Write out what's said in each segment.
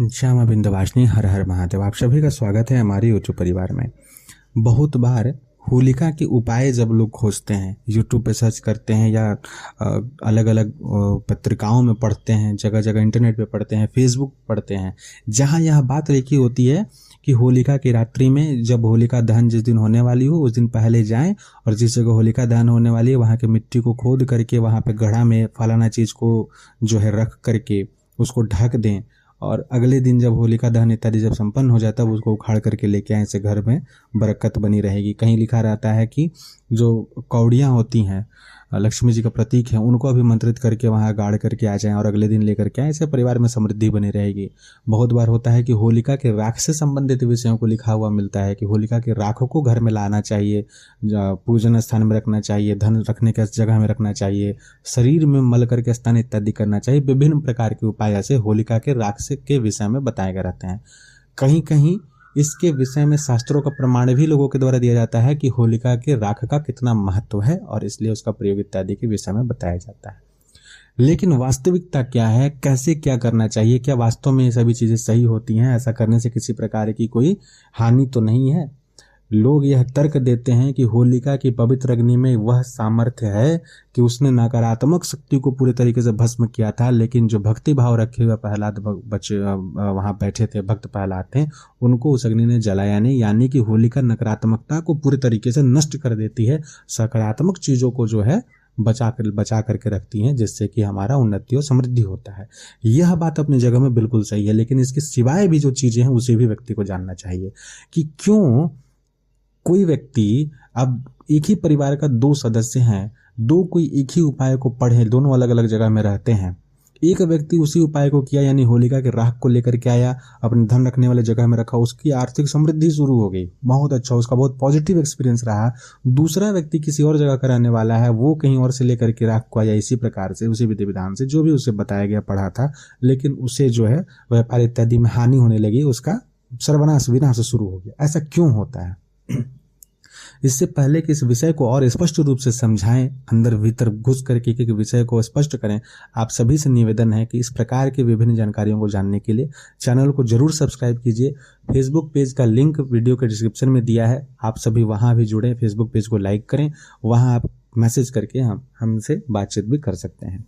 श्यामा बिंदवासिनी हर हर महादेव। आप सभी का स्वागत है हमारे यूट्यूब परिवार में। बहुत बार होलिका के उपाय जब लोग खोजते हैं, यूट्यूब पे सर्च करते हैं या अलग अलग पत्रिकाओं में पढ़ते हैं, जगह जगह इंटरनेट पे पढ़ते हैं, फेसबुक पढ़ते हैं, जहाँ यह बात लिखी होती है कि होलिका की रात्रि में जब होलिका दहन जिस दिन होने वाली हो उस दिन पहले जाएं और जिस जगह होलिका दहन होने वाली है वहाँ के मिट्टी को खोद करके वहाँ पे गड्ढा में फलाना चीज़ को जो है रख करके उसको ढक दें और अगले दिन जब होलिका दहन इत्यादि जब संपन्न हो जाता है उसको उखाड़ करके लेके आए, से घर में बरकत बनी रहेगी। कहीं लिखा रहता है कि जो कौड़ियाँ होती हैं लक्ष्मी जी का प्रतीक है उनको अभिमंत्रित करके वहाँ गाड़ करके आ जाएं और अगले दिन लेकर के आए, इससे परिवार में समृद्धि बनी रहेगी। बहुत बार होता है कि होलिका के राख से संबंधित विषयों को लिखा हुआ मिलता है कि होलिका के राख को घर में लाना चाहिए, पूजन स्थान में रखना चाहिए, धन रखने के जगह में रखना चाहिए, शरीर में मल करके स्नान इत्यादि करना चाहिए। विभिन्न प्रकार के उपाय ऐसे होलिका के राख से के विषय में बताए गए रहते हैं। कहीं कहीं इसके विषय में शास्त्रों का प्रमाण भी लोगों के द्वारा दिया जाता है कि होलिका के राख का कितना महत्व है और इसलिए उसका प्रयोग इत्यादि के विषय में बताया जाता है। लेकिन वास्तविकता क्या है, कैसे क्या करना चाहिए, क्या वास्तव में ये सभी चीज़ें सही होती हैं? ऐसा करने से किसी प्रकार की कोई हानि तो नहीं है। लोग यह तर्क देते हैं कि होलिका की पवित्र अग्नि में वह सामर्थ्य है कि उसने नकारात्मक शक्ति को पूरे तरीके से भस्म किया था, लेकिन जो भक्ति भाव रखे हुए प्रहलाद बच्चे वहाँ बैठे थे, भक्त प्रहलाद थे, उनको उस अग्नि ने जलाया नहीं। यानी कि होलिका नकारात्मकता को पूरे तरीके से नष्ट कर देती है, सकारात्मक चीज़ों को जो है बचा करके रखती हैं, जिससे कि हमारा उन्नति और समृद्धि होता है। यह बात अपनी जगह में बिल्कुल सही है, लेकिन इसके सिवाय भी जो चीज़ें हैं उसे भी व्यक्ति को जानना चाहिए कि क्यों कोई व्यक्ति, अब एक ही परिवार का दो सदस्य हैं, दो कोई एक ही उपाय को पढ़े, दोनों अलग अलग जगह में रहते हैं, एक व्यक्ति उसी उपाय को किया यानी होलिका के राख को लेकर के आया, अपने धन रखने वाले जगह में रखा, उसकी आर्थिक समृद्धि शुरू हो गई, बहुत अच्छा, उसका बहुत पॉजिटिव एक्सपीरियंस रहा। दूसरा व्यक्ति किसी और जगह कराने वाला है, वो कहीं और से लेकर के राख को आया, इसी प्रकार से उसी विधि विधान से जो भी उसे बताया गया पढ़ा था, लेकिन उसे जो है व्यापार इत्यादि में हानि होने लगी, उसका सर्वनाश विनाश शुरू हो गया। ऐसा क्यों होता है? इससे पहले कि इस विषय को और स्पष्ट रूप से समझाएं, अंदर भीतर घुस करके एक विषय को स्पष्ट करें, आप सभी से निवेदन है कि इस प्रकार की विभिन्न जानकारियों को जानने के लिए चैनल को जरूर सब्सक्राइब कीजिए। फेसबुक पेज का लिंक वीडियो के डिस्क्रिप्शन में दिया है, आप सभी वहां भी जुड़ें, फेसबुक पेज को लाइक करें, वहां आप मैसेज करके हमसे बातचीत भी कर सकते हैं।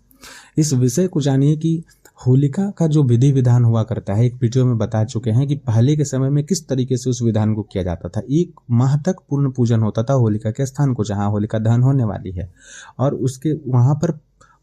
इस विषय को जानिए कि होलिका का जो विधि विधान हुआ करता है, एक वीडियो में बता चुके हैं कि पहले के समय में किस तरीके से उस विधान को किया जाता था। 1 माह तक पूर्ण पूजन होता था होलिका के स्थान को जहां होलिका दहन होने वाली है, और उसके वहां पर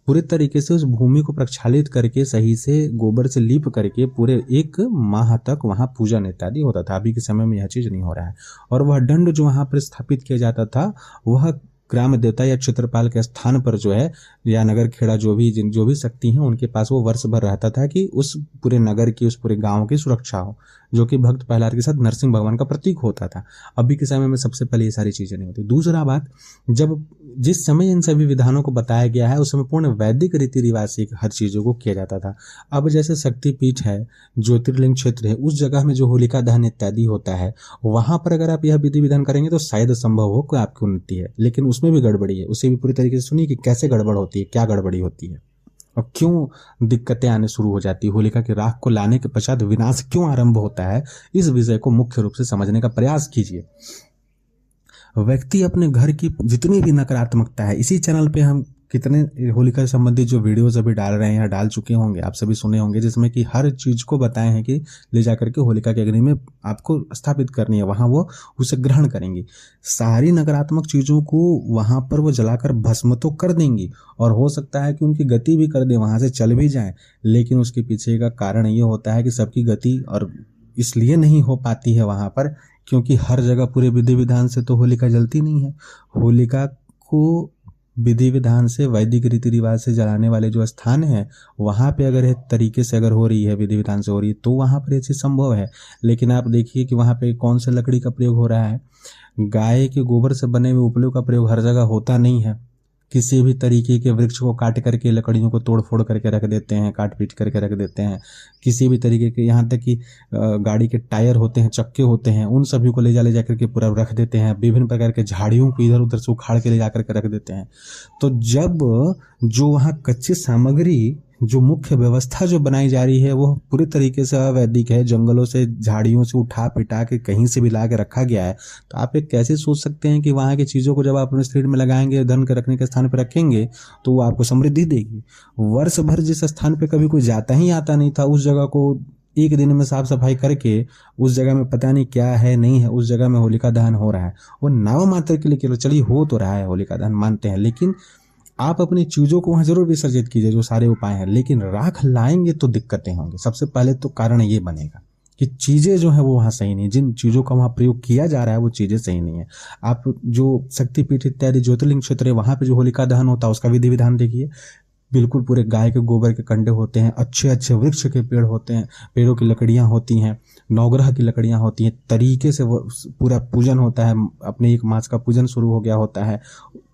पूरे तरीके से उस भूमि को प्रक्षालित करके सही से गोबर से लीप करके पूरे 1 माह तक वहां पूजन इत्यादि होता था। अभी के समय में यह चीज नहीं हो रहा है। और वह दंड जो वहां पर स्थापित किया जाता था वह ग्राम देवता या क्षेत्रपाल के स्थान पर जो है, या नगर खेड़ा जो भी शक्ति हैं उनके पास वो वर्ष भर रहता था कि उस पूरे नगर की, उस पूरे गांव की सुरक्षा हो, जो कि भक्त प्रहलाद के साथ नरसिंह भगवान का प्रतीक होता था। अभी के समय में सबसे पहले ये सारी चीजें नहीं होती। दूसरा बात, जब जिस समय इन सभी विधानों को बताया गया है उस समय पूर्ण वैदिक रीति रिवाज से हर चीजों को किया जाता था। अब जैसे शक्तिपीठ है, ज्योतिर्लिंग क्षेत्र है, उस जगह में जो होलिका दहन इत्यादि होता है, वहां पर अगर आप यह विधि विधान करेंगे तो शायद संभव हो कि आपकी उन्नति है, लेकिन उसमें भी गड़बड़ी है। उसे भी पूरी तरीके से सुनिए कि कैसे गड़बड़ होती है, क्या गड़बड़ी होती है और क्यों दिक्कतें आने शुरू हो जाती है। होलिका के राख को लाने के पश्चात विनाश क्यों आरंभ होता है, इस विषय को मुख्य रूप से समझने का प्रयास कीजिए। व्यक्ति अपने घर की जितनी भी नकारात्मकता है, इसी चैनल पे हम कितने होलिका से संबंधित जो वीडियोस अभी डाल रहे हैं या डाल चुके होंगे, आप सभी सुने होंगे, जिसमें कि हर चीज को बताए हैं कि ले जाकर के होलिका के अग्नि में आपको स्थापित करनी है, वहां वो उसे ग्रहण करेंगी। सारी नकारात्मक चीजों को वहां पर वो जलाकर भस्म तो कर देंगी और हो सकता है कि उनकी गति भी कर दे, वहां से चल भी जाए, लेकिन उसके पीछे का कारण ये होता है कि सबकी गति और इसलिए नहीं हो पाती है वहां पर क्योंकि हर जगह पूरे विधि विधान से तो होलिका जलती नहीं है। होलिका को विधि विधान से, वैदिक रीति रिवाज से जलाने वाले जो स्थान है वहां पे अगर एक तरीके से अगर हो रही है, विधि विधान से हो रही है, तो वहां पर ये चीज संभव है। लेकिन आप देखिए कि वहां पे कौन से लकड़ी का प्रयोग हो रहा है। गाय के गोबर से बने हुए उपलों का प्रयोग हर जगह होता नहीं है। किसी भी तरीके के वृक्ष को काट करके लकड़ियों को तोड़ फोड़ करके रख देते हैं, काट पीट करके रख देते हैं। किसी भी तरीके के, यहाँ तक कि गाड़ी के टायर होते हैं, चक्के होते हैं, उन सभी को ले जा करके पूरा रख देते हैं। विभिन्न प्रकार के झाड़ियों को इधर उधर से उखाड़ के ले जा करके रख देते हैं। तो जब जो वहाँ कच्ची सामग्री जो मुख्य व्यवस्था जो बनाई जा रही है वो पूरी तरीके से अवैधिक है। जंगलों से झाड़ियों से उठा पिटा के कहीं से भी ला के रखा गया है। तो आप एक कैसे सोच सकते हैं कि वहाँ की चीज़ों को जब आप अपने शरीर में लगाएंगे, धन के रखने के स्थान पर रखेंगे, तो वो आपको समृद्धि देगी। वर्ष भर जिस स्थान पर कभी कोई जाता ही आता नहीं था, उस जगह को एक दिन में साफ सफाई करके उस जगह में पता नहीं क्या है नहीं है, उस जगह में होलिका दहन हो रहा है। वो नाम मात्र के लिए केवल, चलिए हो तो रहा है होलिका दहन मानते हैं, लेकिन आप अपनी चीज़ों को वहाँ जरूर विसर्जित कीजिए, जो सारे उपाय हैं, लेकिन राख लाएंगे तो दिक्कतें होंगी। सबसे पहले तो कारण ये बनेगा कि चीज़ें जो है वो वहाँ सही नहीं, जिन चीज़ों का वहाँ प्रयोग किया जा रहा है वो चीज़ें सही नहीं है। आप जो शक्तिपीठ इत्यादि ज्योतिर्लिंग क्षेत्र है, वहाँ पे जो होलिका दहन होता है उसका विधि विधान देखिए। बिल्कुल पूरे गाय के गोबर के कंडे होते हैं, अच्छे अच्छे वृक्ष के पेड़ होते हैं, पेड़ों की लकड़ियाँ होती हैं, नवग्रह की लकड़ियाँ होती हैं, तरीके से वो पूरा पूजन होता है। अपने एक मास का पूजन शुरू हो गया होता है,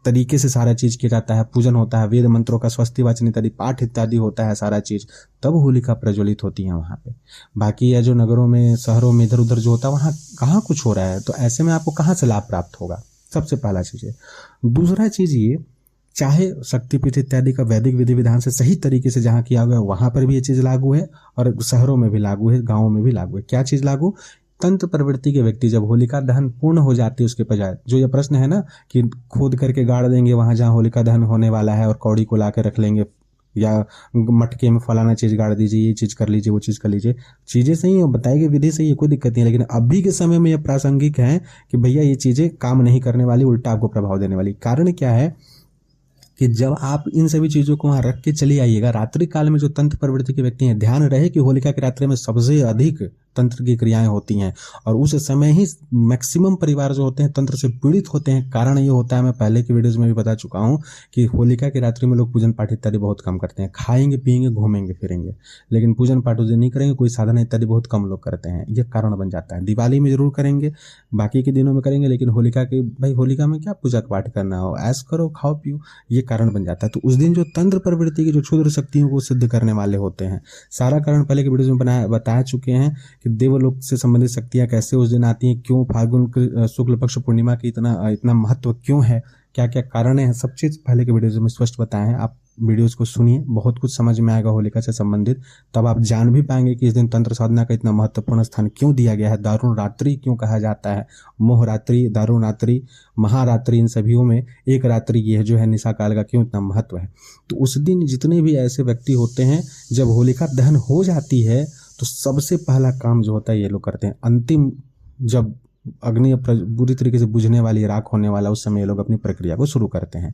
तरीके से सारा चीज़ किया जाता है, पूजन होता है, वेद मंत्रों का स्वस्ति वाचन इत्यादि पाठ इत्यादि होता है सारा चीज़, तब होलिका प्रज्वलित होती है वहाँ पे। बाकी यह जो नगरों में शहरों में इधर उधर जो होता है वहाँ कहाँ कुछ हो रहा है, तो ऐसे में आपको कहाँ से लाभ प्राप्त होगा, सबसे पहला चीज़ है। दूसरा चीज़ ये, चाहे शक्तिपीठ इत्यादि का वैदिक विधि विधान से सही तरीके से जहाँ किया गया वहाँ पर भी ये चीज़ लागू है, और शहरों में भी लागू है, गाँवों में भी लागू है। क्या चीज़ लागू? तंत्र प्रवृत्ति के व्यक्ति जब होलिका दहन पूर्ण हो जाती है उसके बजाय, जो ये प्रश्न है ना कि खोद करके गाड़ देंगे वहाँ जहाँ होलिका दहन होने वाला है और कौड़ी को ला के रख लेंगे, या मटके में फलाना चीज़ गाड़ दीजिए, ये चीज़ कर लीजिए, वो चीज़ कर लीजिए, चीज़ें सही है, बताई गई विधि सही है, कोई दिक्कत नहीं है, लेकिन अभी के समय में ये प्रासंगिक है कि भैया ये चीज़ें काम नहीं करने वाली, उल्टा आपको प्रभाव देने वाली। कारण क्या है कि जब आप इन सभी चीज़ों को वहाँ रख के चले आइएगा, रात्रि काल में जो तंत्र प्रवृत्ति के व्यक्ति हैं, ध्यान रहे कि होलिका की रात्रि में सबसे अधिक तंत्र की क्रियाएं होती हैं, और उस समय ही मैक्सिमम परिवार जो होते हैं तंत्र से पीड़ित होते हैं। कारण ये होता है, मैं पहले की वीडियोज़ में भी बता चुका हूँ कि होलिका की रात्रि में लोग पूजन पाठ इत्यादि बहुत कम करते हैं, खाएंगे पिएंगे घूमेंगे फिरेंगे, लेकिन पूजन पाठ उस दिन नहीं करेंगे, कोई साधना इत्यादि बहुत कम लोग करते हैं। ये कारण बन जाता है। दिवाली में जरूर करेंगे, बाकी के दिनों में करेंगे, लेकिन होलिका के, भाई होलिका में क्या पूजा पाठ करना हो, ऐश करो खाओ पियो, ये कारण बन जाता है। तो उस दिन जो तंत्र प्रवृत्ति की जो क्षुद्र शक्तियों को सिद्ध करने वाले होते हैं, सारा कारण पहले के वीडियोज़ में बता चुके हैं कि देवलोक से संबंधित शक्तियाँ कैसे उस दिन आती हैं, क्यों फाल्गुन शुक्ल पक्ष पूर्णिमा की इतना महत्व क्यों है, क्या क्या कारण है, सब चीज़ पहले के वीडियोज़ में स्पष्ट बताए हैं। आप वीडियोज़ को सुनिए, बहुत कुछ समझ में आएगा होलिका से संबंधित। तब आप जान भी पाएंगे कि इस दिन तंत्र साधना का इतना महत्वपूर्ण स्थान क्यों दिया गया है, दारुण रात्रि क्यों कहा जाता है, मोह रात्रि, दारुण रात्रि, महारात्रि, इन सभी में एक रात्रि ये जो है निशा काल का क्यों इतना महत्व है। तो उस दिन जितने भी ऐसे व्यक्ति होते हैं, जब होलिका दहन हो जाती है तो सबसे पहला काम जो होता है ये लोग करते हैं, अंतिम जब अग्नि बुरी तरीके से बुझने वाली, राख होने वाला, उस समय ये लोग अपनी प्रक्रिया को शुरू करते हैं।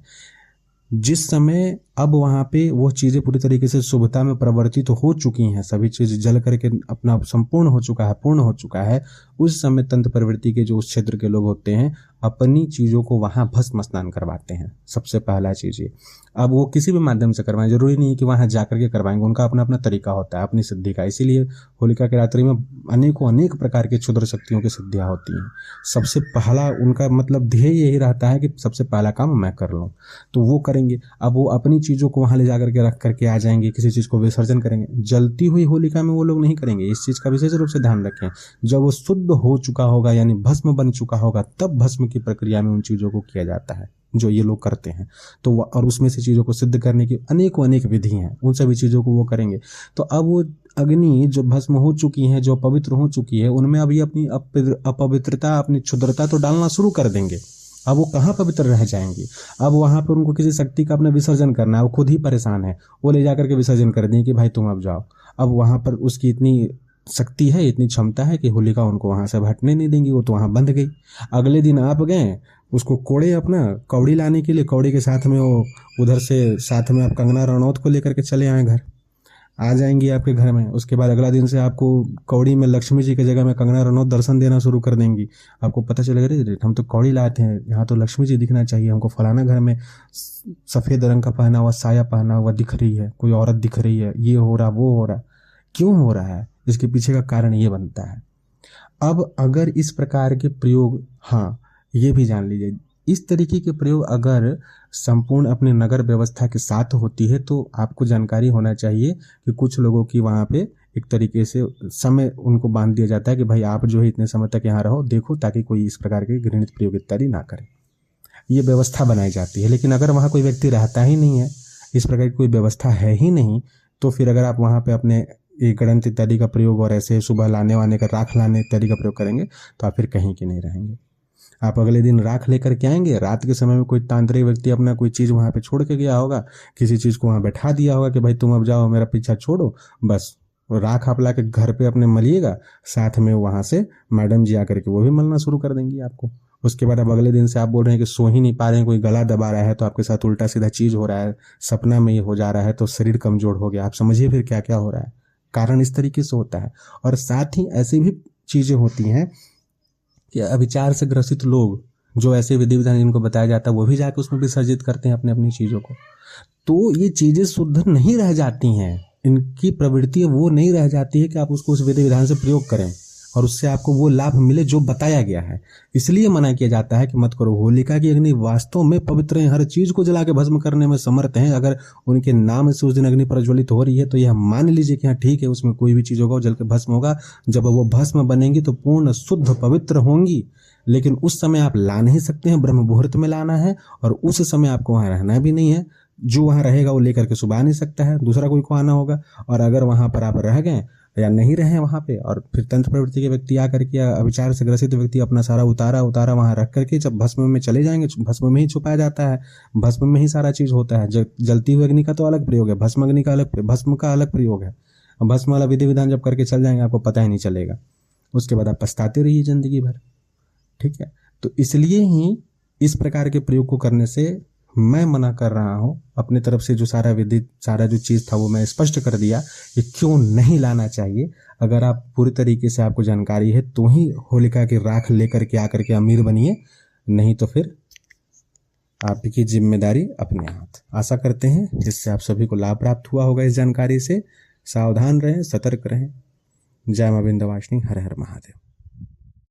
जिस समय अब वहाँ पे वो चीज़ें पूरी तरीके से शुभता में परिवर्तित हो चुकी हैं, सभी चीज़ जल करके अपना संपूर्ण हो चुका है, पूर्ण हो चुका है, उस समय तंत्र प्रवृत्ति के जो उस क्षेत्र के लोग होते हैं अपनी चीज़ों को वहाँ भस्म स्नान करवाते हैं। सबसे पहला चीज़ ये। अब वो किसी भी माध्यम से करवाएं, जरूरी नहीं है कि वहाँ जा करके करवाएंगे, उनका अपना अपना तरीका होता है अपनी सिद्धि का। इसीलिए होलिका की रात्रि में अनेक प्रकार की क्षुद्र शक्तियों की सिद्धियाँ होती हैं। सबसे पहला उनका मतलब ध्येय यही रहता है कि सबसे पहला काम मैं कर लूँ, तो वो करेंगे। अब वो अपनी चीज़ों को वहाँ ले जा करके रख करके आ जाएंगे, किसी चीज़ को विसर्जन करेंगे। जलती हुई होलिका में वो लोग नहीं करेंगे, इस चीज़ का विशेष रूप से ध्यान रखें। जब वो शुद्ध हो चुका होगा, यानी भस्म बन चुका होगा, तब भस्म की प्रक्रिया में उन चीज़ों को किया जाता है जो ये लोग करते हैं। तो और उसमें से चीज़ों को सिद्ध करने की अनेक विधि हैं, उन सभी चीज़ों को वो करेंगे। तो अब वो अग्नि जो भस्म हो चुकी है, जो पवित्र हो चुकी है, उनमें अभी अपनी अपवित्रता, अपनी क्षुद्रता तो डालना शुरू कर देंगे। अब वो कहाँ पवित्र रह जाएंगे। अब वहाँ पर उनको किसी शक्ति का अपना विसर्जन करना है, वो खुद ही परेशान है, वो ले जा करके विसर्जन कर दें कि भाई तुम अब जाओ। अब वहाँ पर उसकी इतनी शक्ति है, इतनी क्षमता है कि होलिका उनको वहाँ से हटने नहीं देंगी, वो तो वहाँ बंध गई। अगले दिन आप गए उसको कोड़े अपना कौड़ी लाने के लिए, कौड़ी के साथ में वो उधर से साथ में आप कंगना रनौत को लेकर के चले आए, घर आ जाएंगी आपके घर में। उसके बाद अगला दिन से आपको कौड़ी में लक्ष्मी जी की जगह में कंगना रनौत दर्शन देना शुरू कर देंगी। आपको पता चलेगा अरे हम तो कौड़ी लाते हैं, यहाँ तो लक्ष्मी जी दिखना चाहिए हमको, फलाना घर में सफ़ेद रंग का पहना हुआ साया पहना हुआ दिख रही है, कोई औरत दिख रही है, ये हो रहा वो हो रहा। क्यों हो रहा है, इसके पीछे का कारण ये बनता है। अब अगर इस प्रकार के प्रयोग, हाँ ये भी जान लीजिए, इस तरीके के प्रयोग अगर संपूर्ण अपने नगर व्यवस्था के साथ होती है तो आपको जानकारी होना चाहिए कि कुछ लोगों की वहाँ पे एक तरीके से समय उनको बांध दिया जाता है कि भाई आप जो है इतने समय तक यहाँ रहो, देखो, ताकि कोई इस प्रकार के घृणित प्रयोग इत्यादि ना करे। ये व्यवस्था बनाई जाती है। लेकिन अगर वहाँ कोई व्यक्ति रहता ही नहीं है, इस प्रकार की कोई व्यवस्था है ही नहीं, तो फिर अगर आप वहाँ पे अपने ये गणित इत्यादि का प्रयोग और ऐसे सुबह लाने वाने का, राख लाने इत्यादि का प्रयोग करेंगे तो आप फिर कहीं के नहीं रहेंगे। आप अगले दिन राख लेकर के आएंगे, रात के समय में कोई तांत्रिक व्यक्ति अपना कोई चीज़ वहाँ पे छोड़ के गया होगा, किसी चीज़ को वहाँ बैठा दिया होगा कि भाई तुम अब जाओ, मेरा पीछा छोड़ो, बस राख आप ला के घर पे अपने मलिएगा, साथ में वहाँ से मैडम जी आकर के वो भी मलना शुरू कर देंगी आपको। उसके बाद अब अगले दिन से आप बोल रहे हैं कि सो ही नहीं पा रहे हैं, कोई गला दबा रहा है, तो आपके साथ उल्टा सीधा चीज़ हो रहा है, सपना में ये हो जा रहा है, तो शरीर कमजोर हो गया। आप समझिए फिर क्या क्या हो रहा है। कारण इस तरीके से होता है। और साथ ही ऐसी भी चीज़ें होती हैं कि अविचार से ग्रसित लोग, जो ऐसे विधि विधान जिनको बताया जाता है, वो भी जाकर उसमें विसर्जित करते हैं अपने अपनी चीज़ों को। तो ये चीज़ें शुद्ध नहीं रह जाती हैं, इनकी प्रवृत्ति वो नहीं रह जाती है कि आप उसको उस विधि विधान से प्रयोग करें और उससे आपको वो लाभ मिले जो बताया गया है। इसलिए मना किया जाता है कि मत करो। होलिका की अग्नि वास्तव में पवित्र है, हर चीज को जला के भस्म करने में समर्थ है। अगर उनके नाम से उस दिन अग्नि प्रज्वलित हो रही है तो यह मान लीजिए कि हाँ ठीक है, उसमें कोई भी चीज होगा वो जल के भस्म होगा। जब वो भस्म बनेंगी तो पूर्ण शुद्ध पवित्र होंगी, लेकिन उस समय आप ला नहीं सकते हैं, ब्रह्म मुहूर्त में लाना है, और उस समय आपको वहां रहना भी नहीं है। जो वहां रहेगा वो लेकर के सुबह आ नहीं सकता है, दूसरा कोई को आना होगा। और अगर वहां पर आप रह गए या नहीं रहे वहां पे, और फिर तंत्र प्रवृत्ति के व्यक्ति आकर के, या अविचार से ग्रसित व्यक्ति अपना सारा उतारा वहां रख करके जब भस्म में चले जाएंगे, भस्म में ही छुपाया जाता है, भस्म में ही सारा चीज होता है। जलती हुई अग्नि का तो अलग प्रयोग है, भस्म अग्नि का अलग, भस्म का अलग प्रयोग है। भस्म वाला विधि विधान जब करके चल जाएंगे आपको पता ही नहीं चलेगा, उसके बाद आप पछताते रहिए जिंदगी भर। ठीक है, तो इसलिए ही इस प्रकार के प्रयोग को करने से मैं मना कर रहा हूं। अपने तरफ से जो सारा विधि, सारा जो चीज था वो मैं स्पष्ट कर दिया कि क्यों नहीं लाना चाहिए। अगर आप पूरी तरीके से आपको जानकारी है तो ही होलिका की राख लेकर के आकर के अमीर बनिए, नहीं तो फिर आपकी जिम्मेदारी अपने हाथ। आशा करते हैं जिससे आप सभी को लाभ प्राप्त हुआ होगा इस जानकारी से। सावधान रहें, सतर्क रहें। जय मां विंध्यवासिनी। हर हर महादेव।